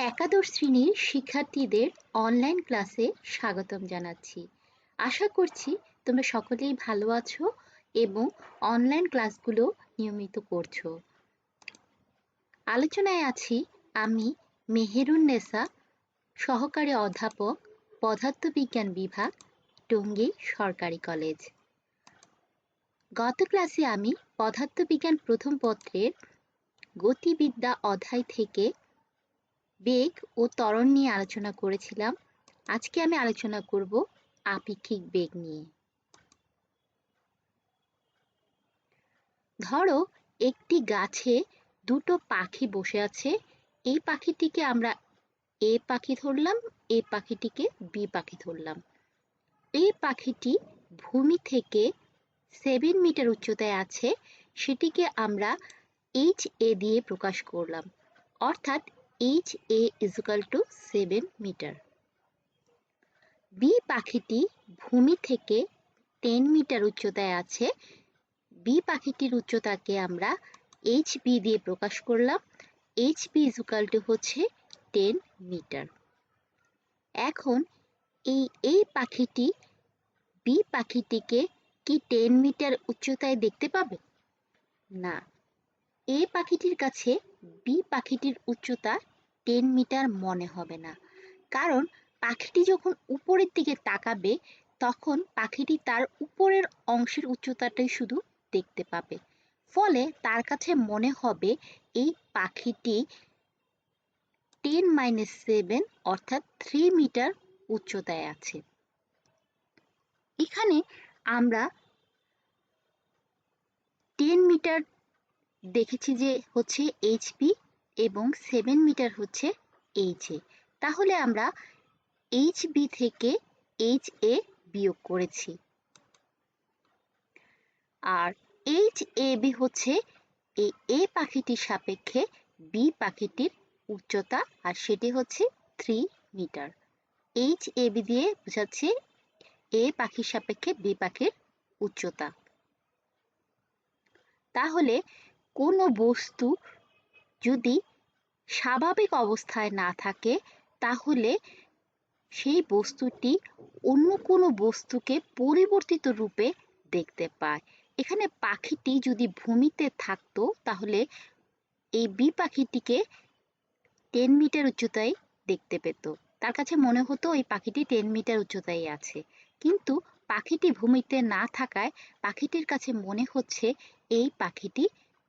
একাদশ শ্রেণীর শিক্ষার্থীদের অনলাইন ক্লাসে স্বাগতম জানাচ্ছি। আশা করছি তোমরা সকলেই ভালো আছো এবং অনলাইন ক্লাসগুলো নিয়মিত করছো। আলোচনায় আছি আমি মেহেরুন্নেসা, সহকারী অধ্যাপক, পদার্থবিজ্ঞান বিভাগ, টঙ্গী সরকারি কলেজ। গত ক্লাসে আমি পদার্থবিজ্ঞান প্রথম পত্রের গতিবিদ্যা অধ্যায় থেকে বেগ ও ত্বরণ নিয়ে আলোচনা করেছিলাম। আজকে আমি আলোচনা করব আপেক্ষিক বেগ নিয়ে। ধরো একটি গাছে দুটো পাখি বসে আছে। এই পাখিটিকে আমরা এ পাখি ধরলাম, এই পাখিটিকে বি পাখি ধরলাম। এই পাখিটি ভূমি থেকে 7 মিটার উচ্চতায় আছে, সেটিকে আমরা HA দিয়ে প্রকাশ করলাম, অর্থাৎ HA = 7 মিটার। বি পাখিটি ভূমি থেকে 10 মিটার উচ্চতায় আছে। বি পাখিটির উচ্চতাকে আমরা HB দিয়ে প্রকাশ করলাম, HB = 10 মিটার। এখন এই পাখিটি বি পাখিটিকে কি 10 মিটার উচ্চতায় দেখতে পাবে? না, এ পাখিটির কাছে বি পাখিটির উচ্চতা 10 মিটার মনে হবে না, কারণ পাখিটি যখন উপরের দিকে তাকাবে তখন পাখিটি তার উপরের অংশের উচ্চতাটাই শুধু দেখতে পাবে। ফলে তার কাছে মনে হবে এই পাখিটি 10-7 অর্থাৎ 3 মিটার উচ্চতায় আছে। এখানে আমরা 10 মিটার দেখেছি যে হচ্ছে HB এবং 7 মিটার হচ্ছে HA। তাহলে আমরা HB থেকে HA বিয়োগ করেছি, আর HAB হচ্ছে এই A পাখিটির সাপেক্ষে বি পাখিটির উচ্চতা, আর সেটি হচ্ছে 3 মিটার। HAB দিয়ে বোঝাচ্ছে A পাখির সাপেক্ষে বি পাখির উচ্চতা। তাহলে কোনো বস্তু যদি স্বাভাবিক অবস্থায় না থাকে তাহলে সেই বস্তুটি অন্য কোনো বস্তুকে পরিবর্তিত রূপে দেখতে পায়। এখানে পাখিটি যদি ভূমিতে থাকতো তাহলে এই বি পাখিটিকে 10 মিটার উচ্চতায় দেখতে পেত, তার কাছে মনে হতো এই পাখিটি 10 মিটার উচ্চতায় আছে। কিন্তু পাখিটি ভূমিতে না থাকায় পাখিটির কাছে মনে হচ্ছে এই পাখিটি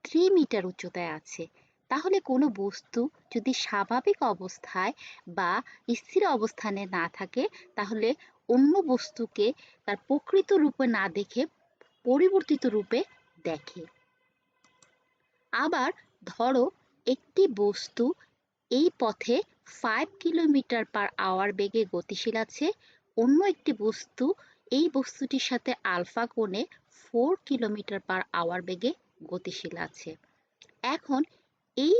3 মিটার উচ্চতায় আছে। তাহলে কোনো বস্তু যদি স্বাভাবিক অবস্থায় বা স্থির অবস্থানে না থাকে তাহলে অন্য বস্তুকে তার প্রকৃত রূপে না দেখে পরিবর্তিত রূপে দেখে। আবার ধরো একটি বস্তু এই পথে 5 কিলোমিটার/আওয়ার বেগে গতিশীল আছে, অন্য একটি বস্তু এই বস্তুটির সাথে আলফা কোণে 4 কিলোমিটার/আওয়ার বেগে গতিশীল আছে। এখন এই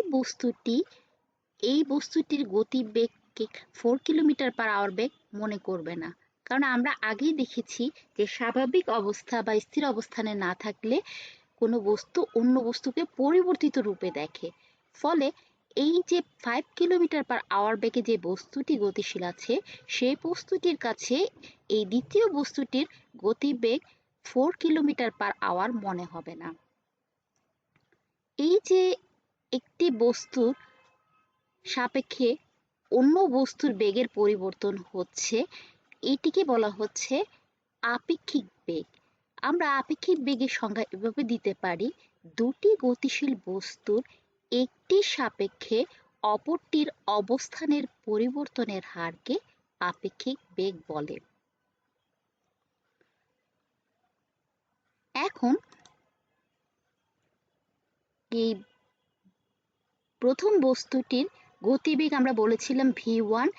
বস্তুটির গতিবেগকে 4 কিলোমিটার/আওয়ার বেগ মনে করবে না, কারণ আমরা আগেই দেখেছি যে স্বাভাবিক অবস্থা বা স্থির অবস্থানে না থাকলে কোনো বস্তু অন্য বস্তুকে পরিবর্তিত রূপে দেখে। ফলে এই যে 5 কিলোমিটার/আওয়ার বেগে যে বস্তুটি গতিশীল আছে সেই বস্তুটির কাছে এই দ্বিতীয় বস্তুটির গতিবেগ 4 কিলোমিটার/আওয়ার মনে হবে না। এই যে একটি বস্তুর সাপেক্ষে অন্য বস্তুর বেগের পরিবর্তন হচ্ছে, এটিকে বলা হচ্ছে আপেক্ষিক বেগ। আমরা আপেক্ষিক বেগের সংজ্ঞা এভাবে দিতে পারি: দুটি গতিশীল বস্তুর একটির সাপেক্ষে অপরটির অবস্থানের পরিবর্তনের হারকে আপেক্ষিক বেগ বলে। এখন এই প্রথম বস্তুটির গতিবেগ আমরা বলেছিলাম v1।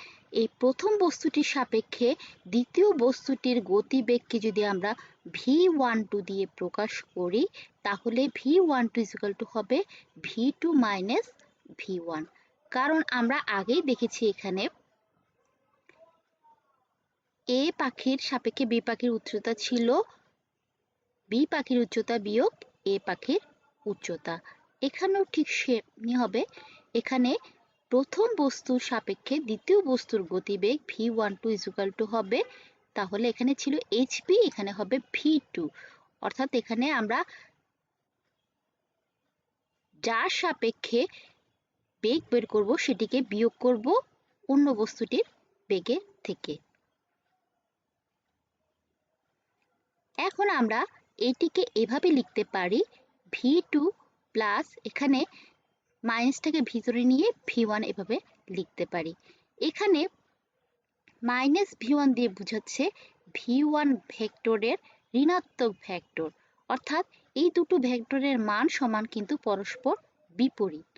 এই প্রথম বস্তুটির সাপেক্ষে দ্বিতীয় বস্তুটির গতিবেগকে যদি আমরা v12 দিয়ে প্রকাশ করি তাহলে v12 হবে v2 - v1। কারণ আমরা আগেই দেখেছি এখানে এ পাখির সাপেক্ষে বি পাখির উচ্চতা ছিল বি পাখির উচ্চতা বিয়োগ এ পাখির উচ্চতা। এখানেও ঠিক সেমনি হবে। এখানে প্রথম বস্তুর সাপেক্ষে দ্বিতীয় বস্তুর গতিবেগ v12 হবে, তাহলে এখানে ছিল hp, এখানে হবে v2। অর্থাৎ এখানে আমরা যার সাপেক্ষে বেগ বের করব সেটিকে বিয়োগ করব অন্য বস্তুটির বেগের থেকে। এখন আমরা এটিকে এভাবে লিখতে পারি v2 প্লাস, এখানে মাইনাসটাকে ভিতরে নিয়ে v1 এভাবে লিখতে পারি। এখানে মাইনাস v1 দিয়ে বোঝাচ্ছে v1 ভেক্টরের ঋণাত্মক ভেক্টর, অর্থাৎ এই দুটো ভেক্টরের মান সমান কিন্তু পরস্পর বিপরীত।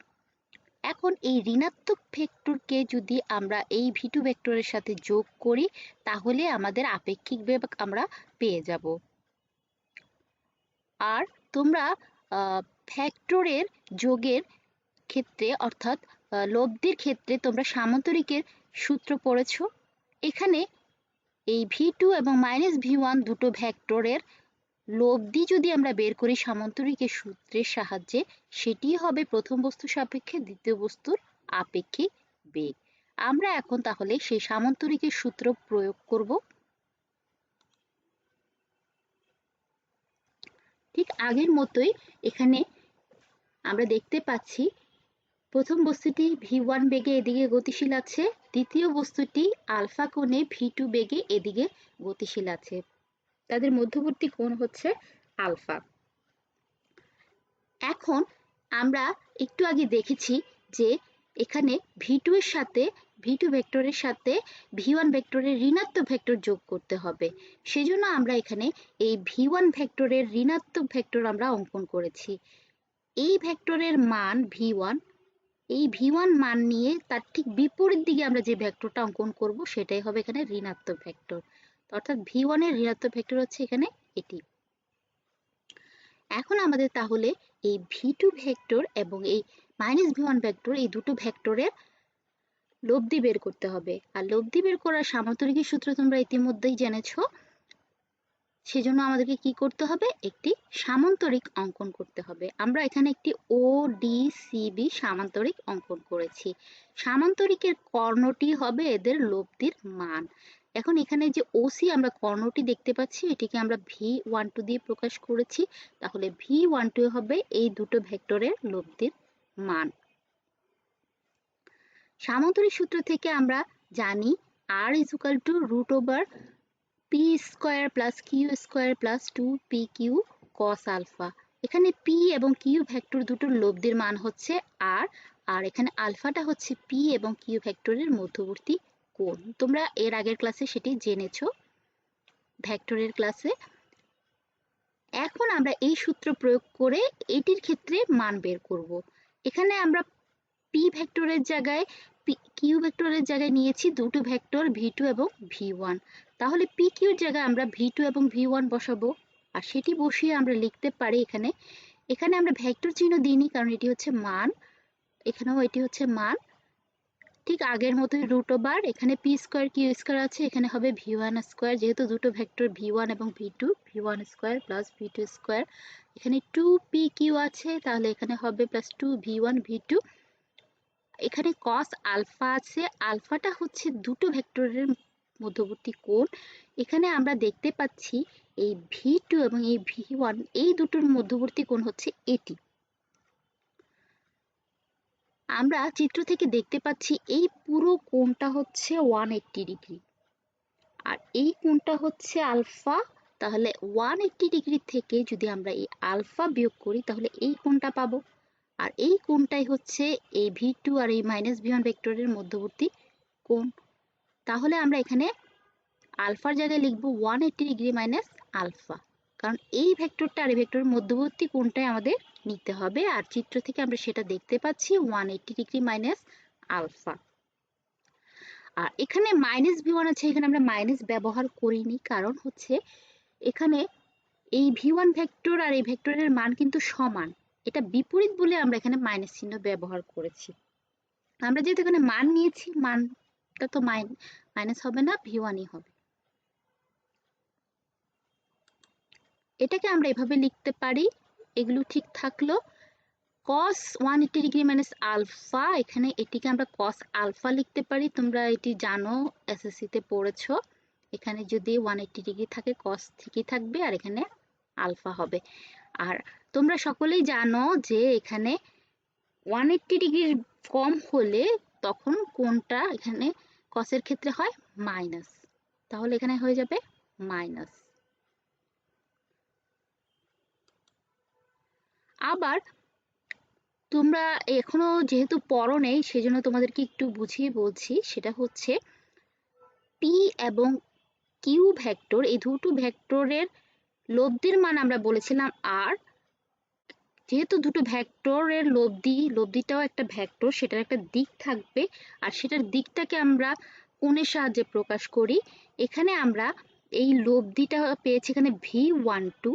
এখন এই ঋণাত্মক ভেক্টরকে যদি আমরা এই v2 ভেক্টরের সাথে যোগ করি তাহলে আমাদের আপেক্ষিক বেগ আমরা পেয়ে যাব। আর তোমরা ভেক্টরের যোগের ক্ষেত্রে অর্থাৎ লব্ধির ক্ষেত্রে তোমরা সামান্তরিকের সূত্র পড়েছো। এখানে এই v2 এবং v1 দুটো ভেক্টরের লব্ধি যদি আমরা বের করি সামান্তরিকের সূত্রের সাহায্যে, সেটি হবে প্রথম বস্তুর সাপেক্ষে দ্বিতীয় বস্তুর আপেক্ষিক বেগ। আমরা এখন তাহলে সেই সামান্তরিকের সূত্র প্রয়োগ করব। ঠিক আগের মতোই এখানে আমরা দেখতে পাচ্ছি প্রথম বস্তুটি v1 বেগে এদিকে গতিশীল আছে, দ্বিতীয় বস্তুটি আলফা কোণে v2 বেগে এদিকে গতিশীল আছে, তাদের মধ্যবর্তী কোণ হচ্ছে আলফা। এখন আমরা একটু আগে দেখেছি যে এখানে v2 এর সাথে v2 ভেক্টরের সাথে v1 ভেক্টরের ঋণাত্মক ভেক্টর যোগ করতে হবে। সেজন্য আমরা এখানে এই v1 ভেক্টরের ঋণাত্মক ভেক্টর আমরা অঙ্কন করেছি। এই ভেক্টরের মান v1, এই v1 মান নিয়ে তার ঠিক বিপরীত দিকে আমরা যে ভেক্টরটা অঙ্কন করব সেটাই হবে এখানে ঋণাত্মক ভেক্টর, অর্থাৎ v1 এর ঋণাত্মক ভেক্টর হচ্ছে এখানে এটি। এখন আমাদের তাহলে এই v2 ভেক্টর এবং এই v1 ভেক্টর, এই দুটো ভেক্টরের লব্ধি বের করতে হবে। আর লব্ধি বের করার সামান্তরিকের সূত্র তোমরা ইতিমধ্যেই জেনেছো। সেজন্য আমাদেরকে কি করতে হবে, একটি সামান্তরিক অঙ্কন করতে হবে। আমরা এখানে একটি ODCB সামান্তরিক অঙ্কন করেছি। সামান্তরিকের কর্ণটি হবে এদের লব্ধির মান। এখন এখানে যে OC আমরা কর্ণটি দেখতে পাচ্ছি এটিকে আমরা v12 দিয়ে প্রকাশ করেছি, তাহলে v12 হবে এই দুটো ভেক্টরের লব্ধির মান। সামান্তরিক সূত্র থেকে আমরা জানি r √√p² + q² + 2pq cos alpha. এখানে p এবং q ভেক্টর দুটোর লব্ধির মান হচ্ছে r, আর এখানে আলফাটা হচ্ছে p এবং q ভেক্টরের মধ্যবর্তী কোণ। তোমরা এর আগের ক্লাসে সেটি জেনেছো ভেক্টরের ক্লাসে। এখন আমরা এই সূত্র প্রয়োগ করে এটির ক্ষেত্রে মান বের করব। এখানে আমরা p ভেক্টরের জায়গায় q ভেক্টরের জায়গায় নিয়েছি দুটো ভেক্টর v2 এবং v1, তাহলে pq এর জায়গায় আমরা v2 এবং v1 বসাবো। আর সেটি বসিয়ে আমরা লিখতে পারি এখানে আমরা ভেক্টর চিহ্ন দিইনি কারণ এটি হচ্ছে মান, এখানেও এটি হচ্ছে মান। ঠিক আগের মতোই √, এখানে p² q² আছে, এখানে হবে v1², যেহেতু দুটো ভেক্টর v1 এবং v2, v1² + v2²। এখানে 2pq আছে, তাহলে এখানে হবে +2v1 v2। এখানে cos আলফা আছে, আলফাটা হচ্ছে দুটো ভেক্টরের মধ্যবর্তী কোণ। এখানে আমরা দেখতে পাচ্ছি এই v2 এবং এই v1 এই দুটোর মধ্যবর্তী কোণ হচ্ছে এটি। আমরা চিত্র থেকে দেখতে পাচ্ছি এই পুরো কোণটা হচ্ছে 180 ডিগ্রি, আর এই কোণটা হচ্ছে আলফা। তাহলে 180 ডিগ্রি থেকে যদি আমরা এই আলফা বিয়োগ করি তাহলে এই কোণটা পাবো, আর এই কোণটাই হচ্ছে এই v2 আর এই v1 ভেক্টরের মধ্যবর্তী কোণ। তাহলে আমরা এখানে আলফার জায়গায় লিখব 180 ডিগ্রি মাইনাস আলফা, কারণ এই ভেক্টরটা আর এই ভেক্টরের মধ্যবর্তী কোণটাই আমাদের নিতে হবে। আর চিত্র থেকে আমরা সেটা দেখতে পাচ্ছি 180 ডিগ্রি মাইনাস আলফা। আর এখানে v1 আছে, এখানে আমরা মাইনাস ব্যবহার করিনি, কারণ হচ্ছে এখানে এই v1 ভেক্টর আর এই ভেক্টরের মান কিন্তু সমান, এটা বিপরীত বলে আমরা এখানে মাইনাস চিহ্ন ব্যবহার করেছি। আমরা যেহেতু এখানে মান নিয়েছি, মানটা তো মাইনাস হবে না, v1ই হবে। এটাকে আমরা এভাবে লিখতে পারি, এগুলো ঠিক থাকলো। cos 180 ডিগ্রি মাইনাস আলফা, এখানে এটিকে আমরা cos আলফা লিখতে পারি। তোমরা এটি জানো, এসএসসি তে পড়েছো। এখানে যদি 180 ডিগ্রি থাকে cos ঠিকই থাকবে, আর এখানে আলফা হবে। আর তোমরা সকলেই জানো যে এখানে 180 ডিগ্রির কম হলে তখন কোনটা এখানে cos এর ক্ষেত্রে হয় মাইনাস, তাহলে এখানে হয়ে যাবে মাইনাস। আবার তোমরা এখনো যেহেতু পড়ো নেই, সেজন্য তোমাদেরকে একটু বুঝিয়ে বলছি। সেটা হচ্ছে পি এবং কিউ ভেক্টর, এই দুটো ভেক্টরের লব্ধির মান আমরা বলেছিলাম আর। যেহেতু দুটো ভেক্টরের লব্ধিটাও একটা ভেক্টর, সেটার একটা দিক থাকবে, আর সেটার দিকটাকে আমরা কোণের সাহায্যে প্রকাশ করি। এখানে আমরা এই লব্ধিটা পেয়েছি এখানে v12,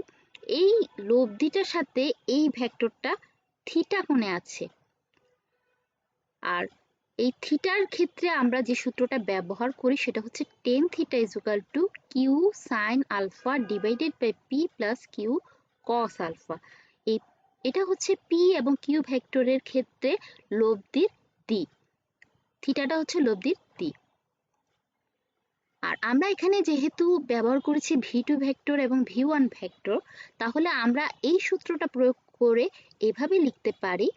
এই লব্ধিটার সাথে এই ভেক্টরটা থিটা কোণে আছে। আর এই থিটার ক্ষেত্রে আমরা যে সূত্রটা ব্যবহার করি সেটা হচ্ছে tan theta is equal to q sine alpha divided by p plus q cos alpha. এটা হচ্ছে পি এবং কিউ ভেক্টরের ক্ষেত্রে লব্ধির দিক, থিটাটা হচ্ছে লব্ধির দিক। আর আমরা এখানে যেহেতু ব্যবহার করেছি v2 ভেক্টর এবং v1 ভেক্টর, তাহলে আমরা এই সূত্রটা প্রয়োগ করে এভাবে লিখতে পারি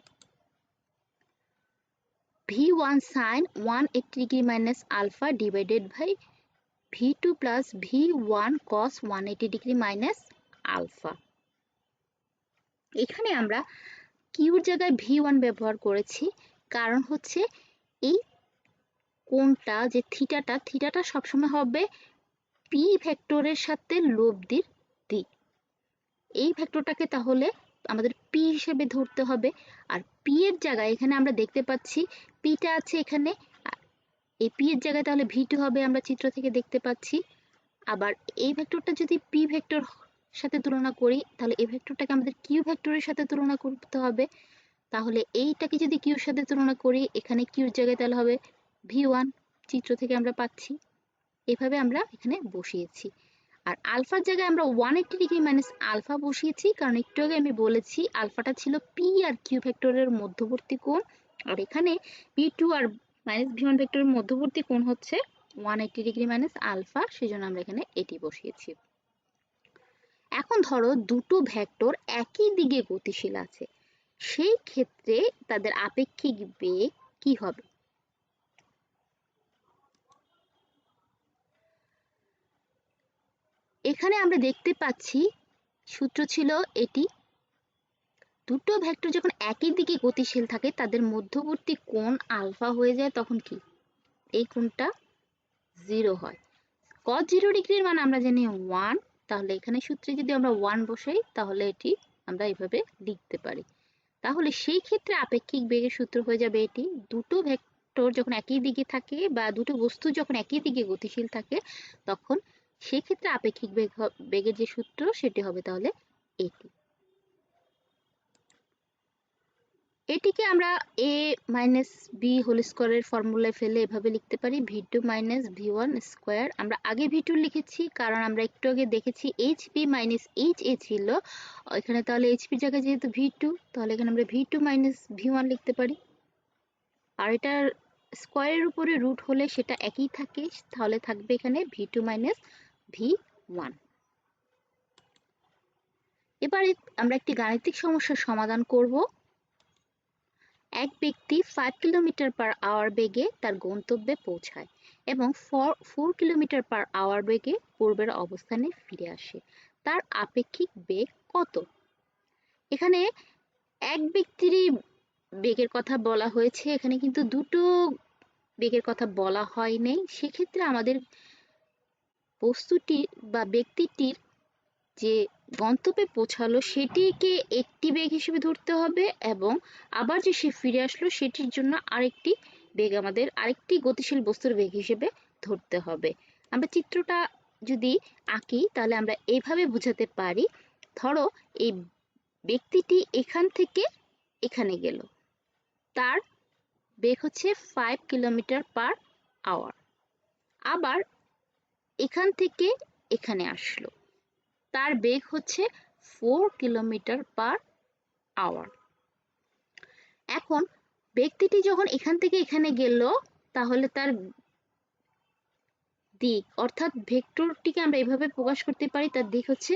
v1 sin 180 degree minus alpha divided by v2 plus v1 cos 180 degree minus alpha. এখানে আমরা কিউর জায়গায় v1 ব্যবহার করেছি, কারণ হচ্ছে এই কোণটা যে থিটাটা সবসময় হবে পি ভেক্টরের সাথে লব্ধির দিক। এই ভেক্টরটাকে তাহলে আমাদের পি হিসেবে ধরতে হবে। আর পি এর জায়গায় এখানে আমরা দেখতে পাচ্ছি পিটা আছে এখানে, এই পি এর জায়গায় তাহলে v2 হবে, আমরা চিত্র থেকে দেখতে পাচ্ছি। আবার এই ভেক্টরটা যদি পি ভেক্টর সাথে তুলনা করি, তাহলে এই ভেক্টরটাকে আমাদের কিউ ভেক্টরের সাথে তুলনা করতে হবে। তাহলে এইটাকে যদি কিউর সাথে তুলনা করি, এখানে কিউর জায়গায় তাহলে হবে v1, চিত্র থেকে আমরা পাচ্ছি। এভাবে আমরা এখানে বসিয়েছি। আর আলফার জায়গায় আমরা 180 ডিগ্রি মাইনাস আলফা বসিয়েছি, কারণ একটু আগে আমি বলেছি আলফাটা ছিল পি আর কিউ ভেক্টরের মধ্যবর্তী কোণ, আর এখানে p2 আর মাইনাস v1 ভেক্টরের মধ্যবর্তী কোণ হচ্ছে 180 ডিগ্রি মাইনাস আলফা, সেজন্য আমরা এখানে এটি বসিয়েছি। এখন ধরো দুটো ভেক্টর একই দিকে গতিশীল আছে, সেই ক্ষেত্রে তাদের আপেক্ষিক বেগ কি হবে? এখানে আমরা দেখতে পাচ্ছি সূত্র ছিল এটি, দুটো ভেক্টর যখন একই দিকে গতিশীল থাকে তাদের মধ্যবর্তী কোণ আলফা হয়ে যায়, তখন কি এই কোণটা 0 হয়। cos 0 ডিগ্রির মান আমরা জানি 1, তাহলে এখানে সূত্রে যদি আমরা 1 বসাই তাহলে এটি আমরা এইভাবে লিখতে পারি। তাহলে সেই ক্ষেত্রে আপেক্ষিক বেগের সূত্র হয়ে যাবে এটি, দুটো ভেক্টর যখন একই দিকে থাকে বা দুটো বস্তু যখন একই দিকে গতিশীল থাকে, তখন সেই ক্ষেত্রে আপেক্ষিক বেগের যে সূত্র সেটি হবে তাহলে এটি। এটিকে আমরা a মাইনাস বি হোল স্কোয়ারের ফর্মুলায় ফেলে এভাবে লিখতে পারি v2 মাইনাস v1 স্কোয়ার। আমরা আগে v2 লিখেছি কারণ আমরা একটু আগে দেখেছি hp মাইনাস ha ছিল এখানে, তাহলে hp এর জায়গায় যেহেতু v2, তাহলে এখানে আমরা v2 মাইনাস v1 লিখতে পারি। আর এটার স্কোয়ারের উপরে রুট হলে সেটা একই থাকে, তাহলে থাকবে এখানে v2 মাইনাস v1। এবারে আমরা একটি গাণিতিক সমস্যার সমাধান করব। এক ব্যক্তি 5 কিলোমিটার পার আওয়ার বেগে তার গন্তব্যে পৌঁছায় এবং 4 কিলোমিটার পার আওয়ার বেগে পূর্বের অবস্থানে ফিরে আসে। তার আপেক্ষিক বেগ কত? এখানে এক ব্যক্তিরই বেগের কথা বলা হয়েছে, এখানে কিন্তু দুটো বেগের কথা বলা হয়নি। সেক্ষেত্রে আমাদের বস্তুটি বা ব্যক্তিটির যে গন্তব্যে পৌঁছালো সেটিকে একটি বেগ হিসেবে ধরতে হবে, এবং আবার যে সে ফিরে আসলো সেটির জন্য আরেকটি বেগ, আমাদের আরেকটি গতিশীল বস্তুর বেগ হিসেবে ধরতে হবে। আমরা চিত্রটা যদি আঁকি তাহলে আমরা এইভাবে বোঝাতে পারি। ধরো এই ব্যক্তিটি এখান থেকে এখানে গেল, তার বেগ হচ্ছে 5 কিলোমিটার পার আওয়ার। আবার এখান থেকে এখানে আসলো, তার বেগ হচ্ছে 4 কিলোমিটার পার আওয়ার। এখন ব্যক্তিটি যখন এখান থেকে এখানে গেল, তাহলে তার দিক অর্থাৎ ভেক্টরটিকে আমরা এভাবে প্রকাশ করতে পারি, তার দিক হচ্ছে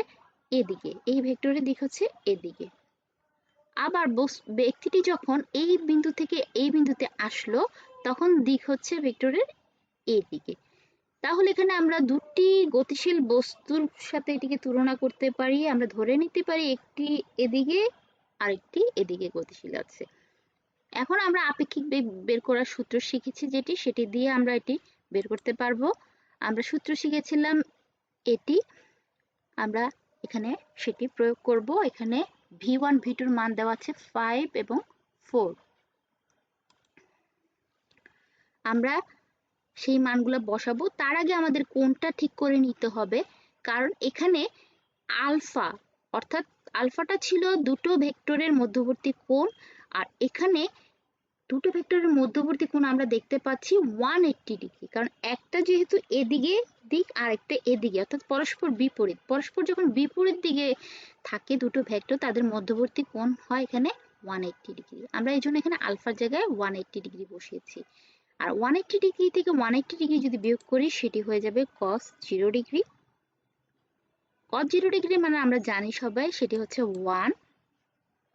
এদিকে, এই ভেক্টরের দিক হচ্ছে এদিকে। আবার ব্যক্তিটি যখন এই বিন্দু থেকে এই বিন্দুতে আসলো, তখন দিক হচ্ছে ভেক্টরের এদিকে। তাহলে এখানে আমরা দুটি গতিশীল বস্তুর সাথে এটিকে তুলনা করতে পারি। আমরা ধরে নিতে পারি একটি এদিকে আরেকটি এদিকে গতিশীল আছে। এখন আমরা আপেক্ষিক বেগ বের করার সূত্র শিখেছি, সেটি দিয়ে আমরা এটি বের করতে পারবো। আমরা সূত্র শিখেছিলাম এটি, আমরা এখানে সেটি প্রয়োগ করব। এখানে v1 v2 এর মান দেওয়া আছে 5 এবং 4। আমরা সেই মানগুলো বসাবো। তার আগে আমাদের কোণটা ঠিক করে নিতে হবে, কারণ এখানে আলফা অর্থাৎ আলফাটা ছিল দুটো ভেক্টরের মধ্যবর্তী কোণ, আর এখানে দুটো ভেক্টরের মধ্যবর্তী কোণ আমরা দেখতে পাচ্ছি 180 ডিগ্রি, কারণ একটা যেহেতু এদিকে দিক আর একটা এদিকে, অর্থাৎ পরস্পর বিপরীত। পরস্পর যখন বিপরীত দিকে থাকে দুটো ভেক্টর, তাদের মধ্যবর্তী কোণ হয় এখানে 180 ডিগ্রি। আমরা এই জন্য এখানে আলফার জায়গায় 180 ডিগ্রি বসিয়েছি। আর 180 ডিগ্রি থেকে 180 ডিগ্রি যদি বিয়োগ করি, সেটি হয়ে যাবে cos 0 ডিগ্রি। cos 0 ডিগ্রি মানে আমরা জানি সবাই, সেটি হচ্ছে 1।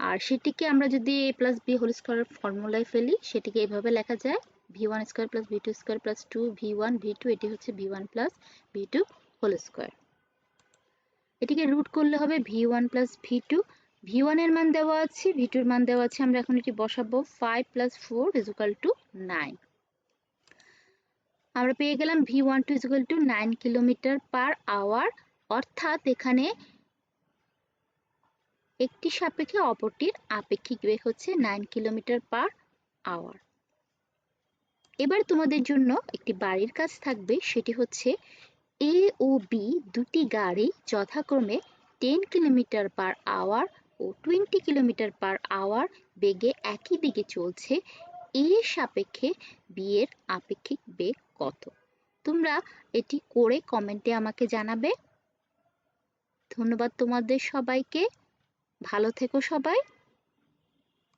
আর সেটিকে আমরা যদি a প্লাস b হোল স্কয়ারের ফর্মুলায় ফেলি, সেটিকে এভাবে লেখা যায় v1 square plus v2 square plus 2v1 v2, এটি হচ্ছে v1 plus v2 whole square. এটিকে রুট করলে হবে v1 প্লাস v2। v1 এর মান দেওয়া আছে, v2 এর মান দেওয়া আছে, আমরা এখন এটি বসাবো। 5 প্লাস 4 ইজ ইকুয়াল টু 9। আমরা পেয়ে গেলাম v12 is equal to 9 kilometre per hour, অর্থাৎ এখানে একটি সাপেক্ষে অপরটির আপেক্ষিক বেগ হচ্ছে 9 কিলোমিটার পার আওয়ার। এবার তোমাদের জন্য একটি বাড়ির কাজ থাকবে, সেটি হচ্ছে এ ও বি দুটি গাড়ি যথাক্রমে 10 কিলোমিটার পার আওয়ার ও 20 কিলোমিটার পার আওয়ার বেগে একই দিকে চলছে। এ সাপেক্ষে বি এর আপেক্ষিক বেগ কত? তোমরা এটি করে কমেন্টে আমাকে জানাবে। ধন্যবাদ তোমাদের সবাইকে। ভালো থেকো সবাই।